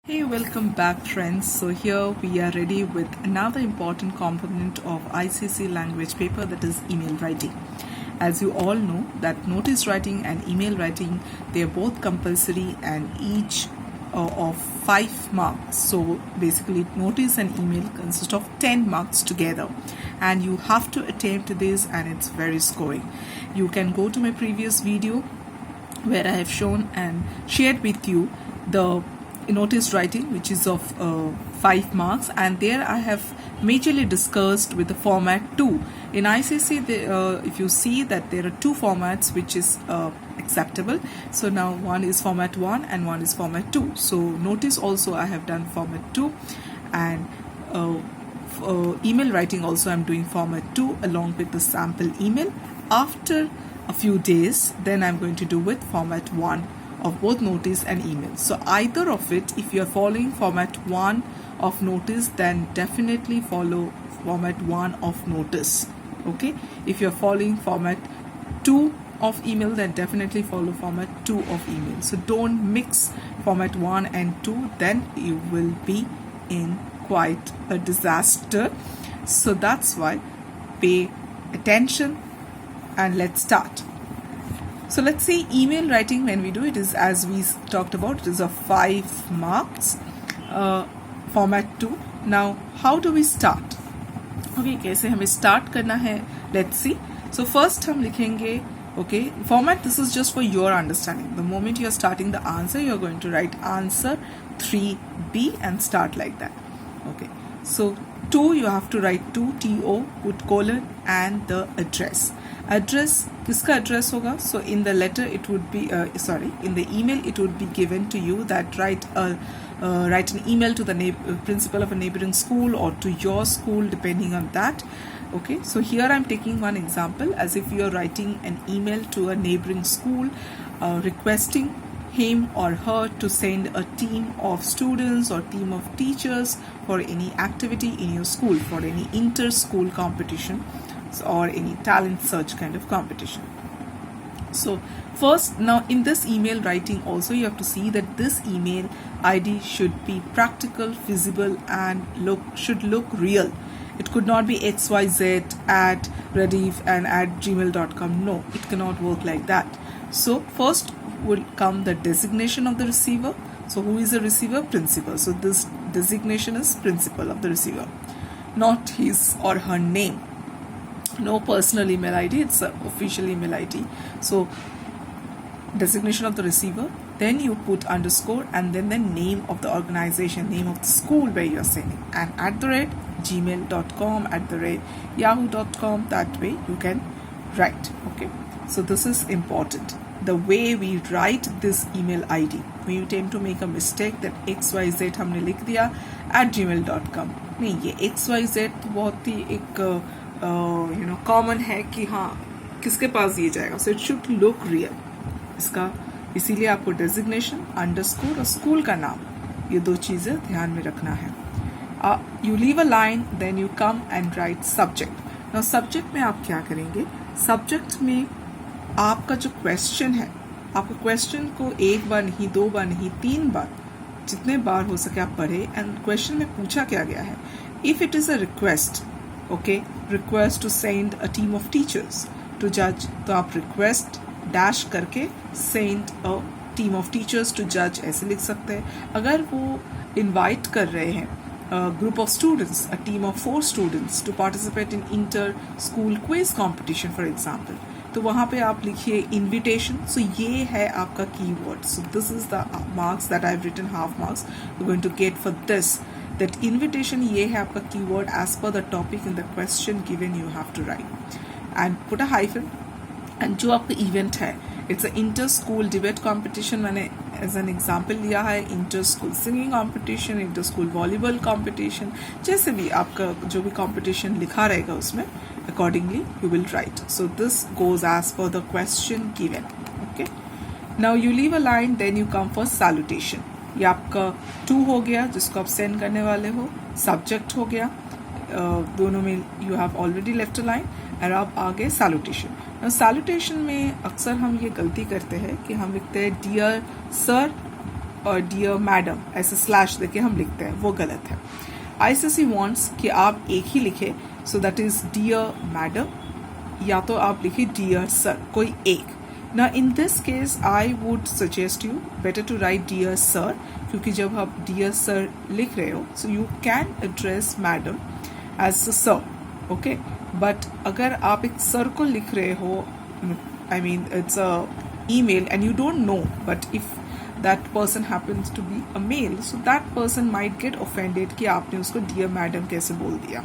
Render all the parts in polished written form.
Hey, welcome back, friends. So, here we are ready with another important component of ICC language paper, that is email writing. As you all know, that notice writing and email writing, they are both compulsory and each of 5 marks. So, basically, notice and email consist of 10 marks together, and you have to attempt this, and it's very scoring. You can go to my previous video where I have shown and shared with you the notice writing, which is of 5 marks, and there I have majorly discussed with the format 2. In ICC, if you see that there are 2 formats which is acceptable. So now one is format 1 and one is format 2. So notice also I have done format 2, and email writing also I'm doing format 2 along with the sample email. After a few days, then I'm going to do with format 1 of both notice and email. So either of it, if you are following format 1 of notice, then definitely follow format 1 of notice. Okay, if you are following format 2 of email, then definitely follow format 2 of email. So don't mix format 1 and 2, then you will be in quite a disaster. So that's why pay attention and let's start. So let's say email writing, when we do it, is, as we talked about, it is of 5 marks, format 2. Now how do we start? Okay, कैसे हमें start करना है? Let's see. So first हम लिखेंगे, okay, format, this is just for your understanding. The moment you are starting the answer, you are going to write answer 3B and start like that. Okay, so 2, you have to write 2, TO, put colon and the address. Address, किसका address होगा? So in the letter it would be in the email it would be given to you that write an email to the principal of a neighboring school or to your school, depending on that. Okay, so here I'm taking one example, as if you are writing an email to a neighboring school requesting him or her to send a team of students or team of teachers for any activity in your school, for any inter-school competition or any talent search kind of competition. So first, now in this email writing also, you have to see that this email ID should be practical, feasible, and should look real. It could not be xyz at Rediff and at gmail.com. No, it cannot work like that. So first will come the designation of the receiver. So who is the receiver? Principal. So this designation is principal of the receiver, not his or her name. No personal email ID, it's an official email ID. So designation of the receiver, then you put underscore and then the name of the organization, name of the school where you are sending, and @gmail.com, @yahoo.com. That way you can write. Okay, so this is important. The way we write this email ID, we tend to make a mistake that xyz हमने लिख दिया @gmail.com. नहीं, ये xyz बहुत ही एक common है कि हाँ किसके पास ये जाएगा. So it should look real. इसका इसीलिए आपको डेजिग्नेशन, अंडरस्कोर और स्कूल का नाम, ये 2 चीज़ें ध्यान में रखना है. You leave a line, then you come and write subject. Now subject में आप क्या करेंगे? सब्जेक्ट में आपका जो क्वेश्चन है, आपको क्वेश्चन को 1 बार नहीं, 2 बार नहीं, 3 बार, जितने बार हो सके आप पढ़े. एंड क्वेश्चन में पूछा क्या गया है? If it is a request, okay, request to send a team of teachers to जज, तो आप रिक्वेस्ट डैश करके send a team of teachers to जज ऐसे लिख सकते हैं. अगर वो इनवाइट कर रहे हैं group of students, a team of 4 students to participate in inter school quiz competition for example, तो वहाँ पे आप लिखिए इन्विटेशन. सो ये है आपका keyword. So this is the marks that I have written, half marks you going to get for this. That invitation, ये है आपका keyword as per the topic in the question given. You have to write and put a hyphen. And जो आपका event है, it's a inter school debate competition, मैंने as an example लिया है, inter school singing competition, inter school volleyball competition, जैसे भी आपका जो भी competition लिखा रहेगा उसमें accordingly you will write. So this goes as per the question given. Okay, now you leave a line, then you come for salutation. ये आपका 2 हो गया जिसको आप सेंड करने वाले हो. सब्जेक्ट हो गया, दोनों में you have already left a line. और अब आगे सैल्यूटेशन. सैल्यूटेशन में अक्सर हम ये गलती करते हैं कि हम लिखते हैं डियर सर और डियर मैडम ऐसे स्लैश देके हम लिखते हैं, वो गलत है. ICSE wants कि आप एक ही लिखे, so that is dear madam, या तो आप लिखिए डियर सर, कोई एक. ना in this case I would suggest you better to write dear sir, क्योंकि जब आप डियर सर लिख रहे हो so you can address madam as sir, okay. But अगर आप एक सर को लिख रहे हो, I mean it's a email and you don't know, but if that person happens to be a male, so that person might get offended कि आपने उसको dear madam कैसे बोल दिया,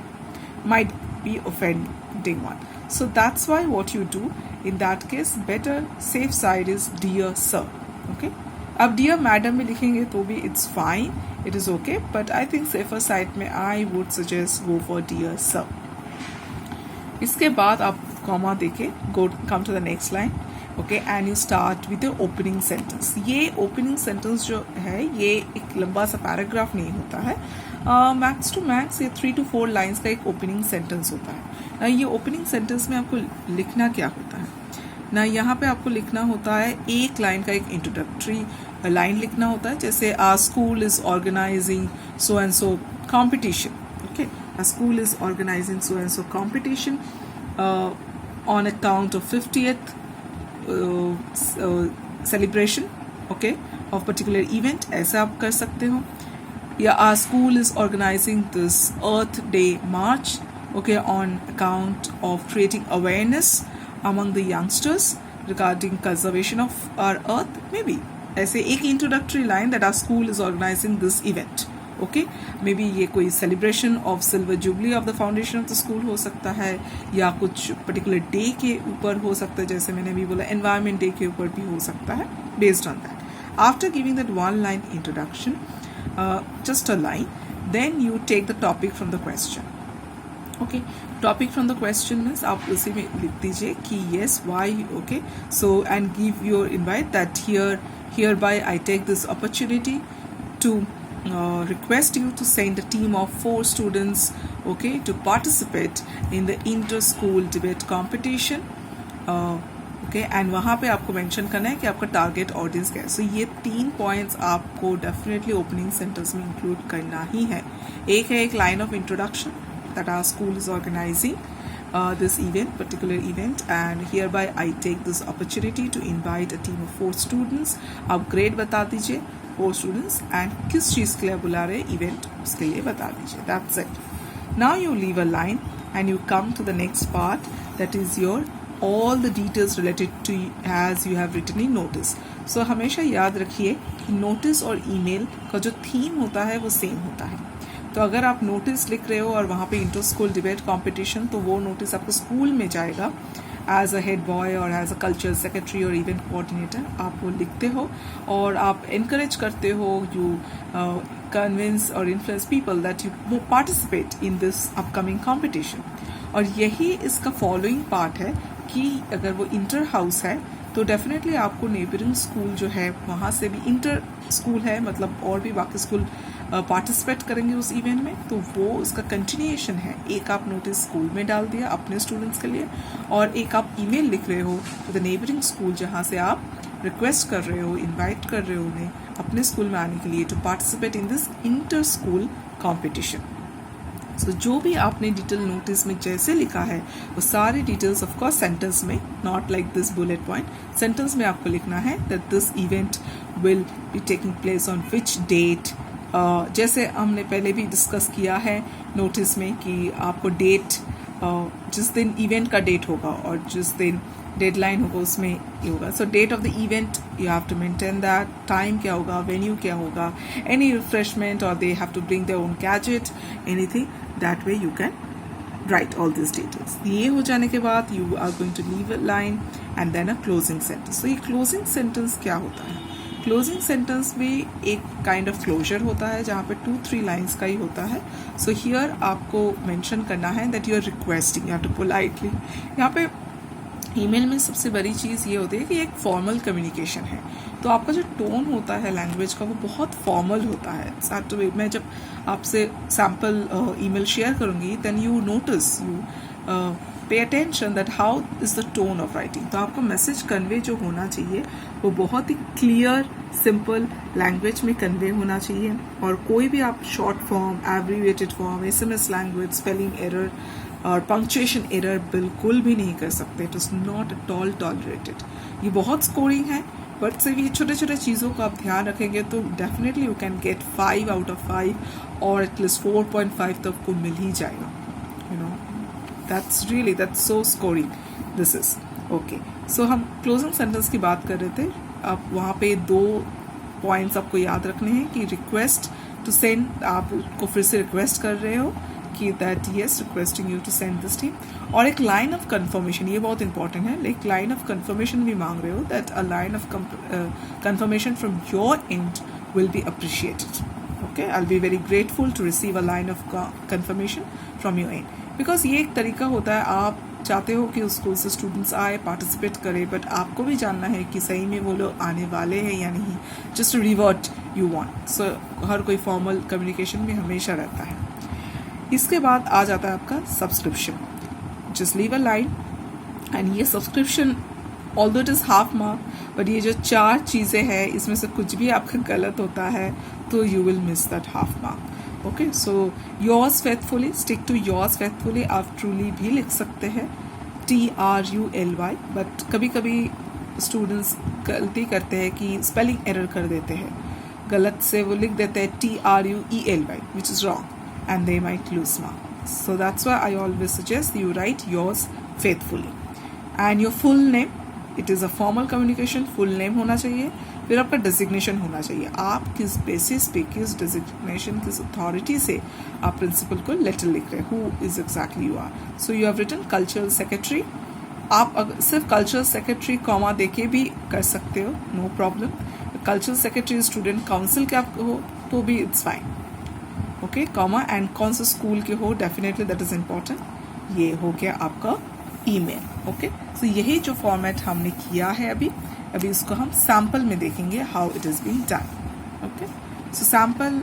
might be offending one. So that's why what you do in that case, better safe side is dear sir, okay. अब dear madam में लिखेंगे तो भी it's fine, it is okay, but I think safer side में I would suggest go for dear sir. इसके बाद आप comma देके come to the next line, okay, and you start with your opening sentence. ये opening sentence जो है ये एक लंबा सा पैराग्राफ नहीं होता है, मैक्स टू मैक्स ये 3 to 4 लाइन्स का एक ओपनिंग सेंटेंस होता है. ये ओपनिंग सेंटेंस में आपको लिखना क्या होता है ना, यहाँ पे आपको लिखना होता है एक लाइन का एक इंट्रोडक्टरी लाइन लिखना होता है, जैसे our school is organising so and so competition, okay. Our school is organising so and so competition on account of 50th celebration, okay, of particular event, ऐसा आप कर सकते हो. या our school is organizing this Earth Day March, okay, on account of creating awareness among the youngsters regarding conservation of our earth, maybe ऐसे एक introductory line that our school is organizing this event, okay. May be ये कोई celebration of silver jubilee of the foundation of the school हो सकता है, या कुछ particular day के ऊपर हो सकता है, जैसे मैंने अभी बोला एनवायरमेंट डे के ऊपर भी हो सकता है, based on that. After giving that one line introduction, just a line, then you take the topic from the question, okay. Topic from the question means आप उसी में लिख दीजिए कि yes why, okay. So and give your invite that hereby I take this opportunity to request you to send a team of 4 students, okay, to participate in the inter-school debate competition, okay, and वहाँ पे आपको mention करना है कि आपका target audience क्या है. So ये 3 points आपको definitely opening sentence में include करना ही है. एक है एक line of introduction that our school is organizing this event, particular event, and hereby I take this opportunity to invite a team of 4 students. आप grade बता दीजिए 4 students and किस चीज़ के लिए बुला रहे इवेंट उसके लिए बता दीजिए. That's it. Now you leave a line and you come to the next part, that is your all the details related to as you have written in notice. So हमेशा याद रखिए कि नोटिस और email का जो theme होता है वो सेम होता है. तो अगर आप नोटिस लिख रहे हो और वहाँ पे इंटर स्कूल डिबेट कॉम्पिटिशन, तो वो नोटिस आपको स्कूल में जाएगा एज अ हेड बॉय और एज अ कल्चर सेक्रेटरी और इवेंट कोऑर्डिनेटर. आप वो लिखते हो और आप इनकरेज करते हो, यू कन्विंस और influence people that you participate in this upcoming competition. और यही इसका फॉलोइंग पार्ट है कि अगर वो इंटर हाउस है तो डेफिनेटली आपको नेबरिंग स्कूल जो है वहाँ से भी इंटर स्कूल है, मतलब और भी बाकी स्कूल पार्टिसिपेट करेंगे उस इवेंट में, तो वो उसका कंटिन्यूएशन है. एक आप नोटिस स्कूल में डाल दिया अपने स्टूडेंट्स के लिए, और एक आप ईमेल लिख रहे हो टू द नेबरिंग स्कूल जहाँ से आप रिक्वेस्ट कर रहे हो, इनवाइट कर रहे हो उन्हें अपने स्कूल में आने के लिए to participate in this inter school competition. So जो भी आपने डिटेल नोटिस में जैसे लिखा है वो सारे डिटेल्स ऑफ कोर्स सेंटेंस में, not like this bullet point, sentence में आपको लिखना है that this event will be taking place on which date. जैसे हमने पहले भी डिस्कस किया है नोटिस में कि आपको डेट जिस दिन इवेंट का डेट होगा और जिस दिन डेडलाइन होगा उसमें ये होगा. So date of the event you have to maintain that, time क्या होगा, वेन्यू क्या होगा, एनी रिफ्रेशमेंट और they have to bring their own gadget, anything. That way you can write all this details. ये हो जाने के बाद you are going to leave a line and then a closing sentence. तो ये क्लोजिंग सेंटेंस क्या होता है? क्लोजिंग सेंटेंस भी एक काइंड ऑफ क्लोजर होता है जहाँ पे 2-3 लाइन्स का ही होता है. सो हियर आपको मेंशन करना है that you are requesting, you have to politely. यहाँ पे ईमेल में सबसे बड़ी चीज़ ये होती है कि एक फॉर्मल कम्युनिकेशन है, तो आपका जो टोन होता है लैंग्वेज का वो बहुत फॉर्मल होता है. मैं जब आपसे सैम्पल ईमेल शेयर करूँगी then you notice, you pay attention that how is the tone of writing. तो आपका मैसेज कन्वे जो होना चाहिए वो बहुत ही क्लियर सिंपल लैंग्वेज में कन्वे होना चाहिए, और कोई भी आप short form, abbreviated form, SMS language, spelling error और पंक्चुएशन एरर बिल्कुल भी नहीं कर सकते। It is not at all tolerated. ये बहुत स्कोरिंग है, बट सिर्फ ये छोटे छोटे चीज़ों का आप ध्यान रखेंगे तो definitely you can get 5 out of 5 और एटलीस्ट 4.5 तो आपको मिल ही जाएगा। You know that's so scoring this is okay। so हम क्लोजिंग सेंटेंस की बात कर रहे थे। अब वहाँ पे 2 पॉइंट्स आपको याद रखने हैं कि रिक्वेस्ट टू सेंड, आपको फिर से रिक्वेस्ट कर रहे हो कि that yes requesting you to send this team, और एक लाइन ऑफ कंफर्मेशन, ये बहुत इंपॉर्टेंट है, एक लाइन ऑफ कंफर्मेशन भी मांग रहे हो that a line of confirmation from your end will be appreciated. okay, I'll be very grateful to receive a line of confirmation from your end, because ये एक तरीका होता है, आप चाहते हो कि उस स्कूल से स्टूडेंट्स आए, पार्टिसिपेट करें, बट आपको भी जानना है कि सही में वो लोग आने वाले हैं या नहीं, जस्ट रिवर्ट यू वांट। सो हर कोई फॉर्मल कम्युनिकेशन में हमेशा रहता है। इसके बाद आ जाता है आपका subscription, just leave a line, and ये subscription although it is half mark, but ये जो 4 चीज़ें हैं इसमें से कुछ भी आपका गलत होता है तो you will miss that half mark. Okay, so yours faithfully, stick to yours faithfully. आप ट्रूली भी लिख सकते हैं TRULY, बट कभी कभी स्टूडेंट्स गलती करते हैं कि स्पेलिंग एरर कर देते हैं, गलत से वो लिख देते हैं TRUELY, which is wrong, and they might lose mark. So that's why I always suggest you right yours faithfully and your full name. It is a formal communication, full name होना चाहिए, फिर आपका डेजिग्नेशन होना चाहिए, आप किस basis पे, किस डेजिग्नेशन, किस अथॉरिटी से आप प्रिंसिपल को लेटर लिख रहे हैं, who is exactly you are. So you have written cultural secretary, आप अगर सिर्फ कल्चरल सेक्रेटरी कॉमा देके भी कर सकते हो, no problem. Cultural secretary student council के आप हो तो भी it's fine, okay, comma, and कौन से स्कूल के हो, डेफिनेटली दैट इज इम्पॉर्टेंट। ये हो गया आपका ईमेल। ओके, सो यही जो फॉर्मेट हमने किया है अभी इसको हम सैम्पल में देखेंगे how it is being done. Okay, so sample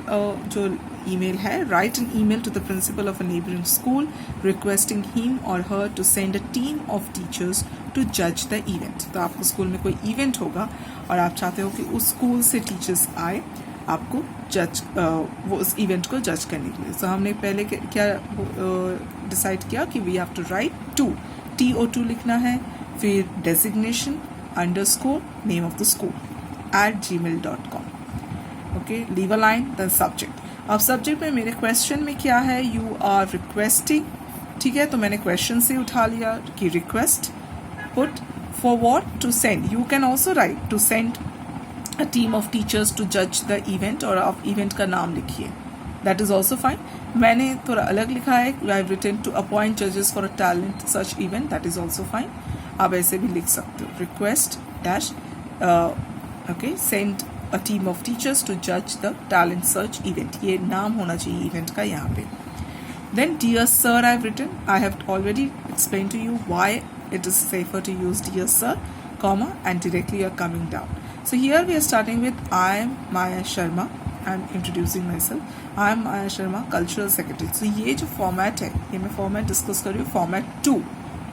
जो ईमेल है, write an email to the principal of a neighbouring school requesting him or her to send a team of teachers to जज the event. तो आपके school में कोई event होगा और आप चाहते हो कि उस स्कूल से टीचर्स आए आपको जज वो उस इवेंट को जज करने के लिए। सो हमने पहले क्या डिसाइड किया कि we have to right TO2 लिखना है, फिर designation underscore name of the school @gmail.com। Okay, leave a line, then subject. अब सब्जेक्ट में मेरे क्वेश्चन में क्या है, यू आर रिक्वेस्टिंग, ठीक है, तो मैंने क्वेश्चन से उठा लिया कि request, put for what, to send. You can also write to send a team of teachers to जज द इवेंट, और आप इवेंट का नाम लिखिए, दैट इज ऑल्सो फाइन। मैंने थोड़ा अलग लिखा है, I have written to appoint जजेस for a talent search event, that is also fine. आप ऐसे भी लिख सकते हो, request dash okay send a team of teachers to जज द टैलेंट सर्च इवेंट, ये नाम होना चाहिए इवेंट का यहाँ पे। Then dear sir I have written, I have already explain to you why it is safer to use dear sir, comma, and directly you are coming down. So here we are starting with I am Maya Sharma. I am introducing myself. I am Maya Sharma, cultural secretary. So ये जो format है, ये मैं format discuss कर रही हूँ, format 2.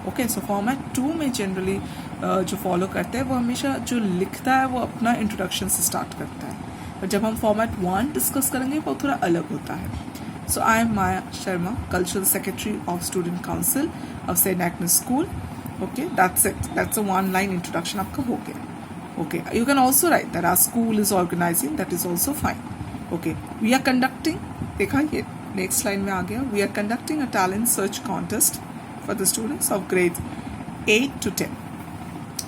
Okay, so format 2 में generally जो follow करते हैं वो हमेशा जो लिखता है वो अपना introduction से start करता है, पर जब हम format 1 discuss करेंगे वो थोड़ा अलग होता है. So I am Maya Sharma, cultural secretary of student council of St. Agnes School. Okay, that's it. That's a one-line introduction आपका हो गया. Okay, you can also write that our school is organizing. That is also fine. Okay, we are conducting. देखा ये next line में आ गया. We are conducting a talent search contest for the students of grades 8 to 10.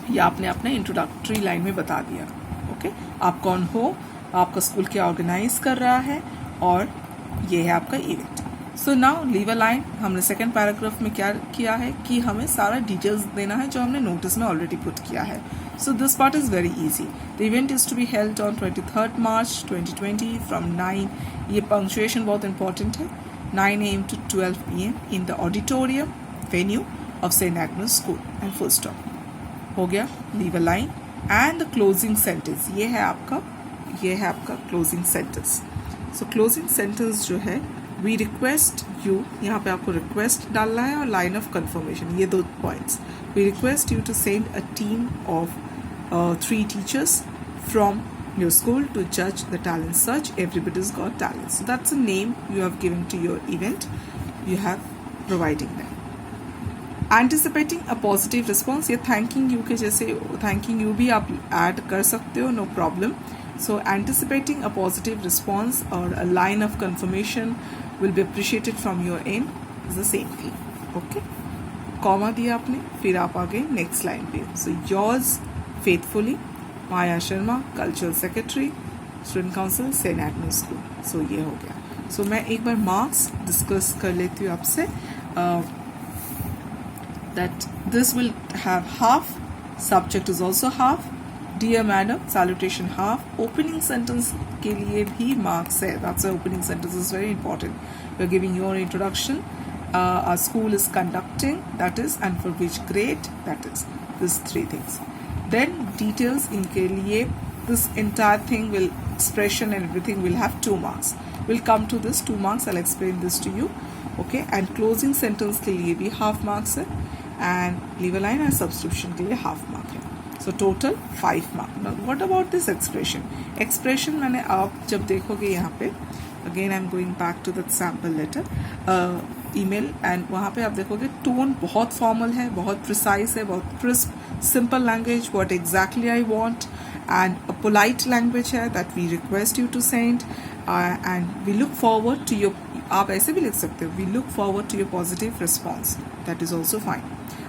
ये आपने अपने introductory line में बता दिया. Okay, आप कौन हो, आपका स्कूल क्या ऑर्गेनाइज कर रहा है, और ये है आपका event. So now leave a line. हमने सेकेंड पैराग्राफ में क्या किया है कि हमें सारा डिटेल्स देना है जो हमने नोटिस में ऑलरेडी पुट किया है. So this part is very easy. The event is to be held on 23rd March 2020 फ्रॉम 9. ये पंक्चुएशन बहुत इंपॉर्टेंट है. 9 AM to 12 PM in the auditorium venue of saint Agnes school and full stop. हो गया. Leave a line and the closing sentence. ये है आपका closing sentence. सो क्लोजिंग सेंटेंस जो है वी रिक्वेस्ट यू, यहाँ पे आपको रिक्वेस्ट डालना है और लाइन ऑफ कंफर्मेशन, ये 2 points. We request you to send a team of 3 teachers from your school to judge the talent search. Everybody's got talent. So that's a name you have given to your event. You have providing them. Anticipating a positive response, ये thanking you के जैसे thanking you भी आप add कर सकते हो, no problem. So anticipating a positive response or a line of confirmation will be appreciated from your end is the same thing. Okay. Comma दिया आपने, फिर आप आ गए नेक्स्ट लाइन पे. So yours faithfully Maya Sharma, cultural secretary, student council, Saint Edmund school. सो ये हो गया. सो मैं एक बार मार्क्स डिस्कस कर लेती हूँ आपसे. That this will have half, subject is also half, dear madam salutation half, opening sentence के लिए भी मार्क्स है. That's opening sentence is very important. You are giving your introduction. Our school is conducting, that is, and for which grade, that is, these 3 things. Then details इनके लिए, this entire thing will, expression and everything will have 2 marks. We'll come to this 2 marks. I'll explain this to you. Okay, and closing sentence के लिए भी half marks है, and leave a line and subscription के लिए half mark है. So total 5 marks. Now what about this expression? Expression मैंने आप जब देखोगे यहाँ पे, again I'm going back to that sample letter, email, and वहाँ पे आप देखोगे टोन बहुत फॉर्मल है, बहुत प्रिसाइज है, बहुत crisp, simple language, what exactly I want, and a polite language है that we request you to send, and we look forward to your, आप ऐसे भी लिख सकते हो, we look forward to your positive response, that is also fine.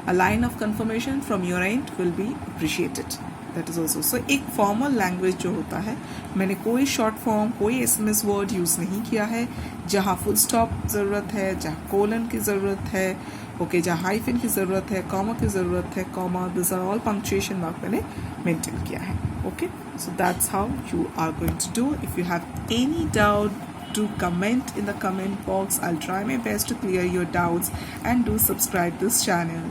A line of confirmation from your end will be appreciated, that is also. So एक formal language जो होता है, मैंने कोई शॉर्ट फॉर्म, कोई SMS वर्ड यूज़ नहीं किया है. जहाँ फुल स्टॉप ज़रूरत है, जहाँ कोलन की ज़रूरत है, ओके, जहाँ हाइफन की ज़रूरत है, कॉमा की ज़रूरत है, comma, this are all punctuation mark मैंने मेंटेन किया है. Okay, so that's how you are going to do. If you have any doubt, do comment in the comment box. I'll try my best to clear your doubts, and do subscribe this channel.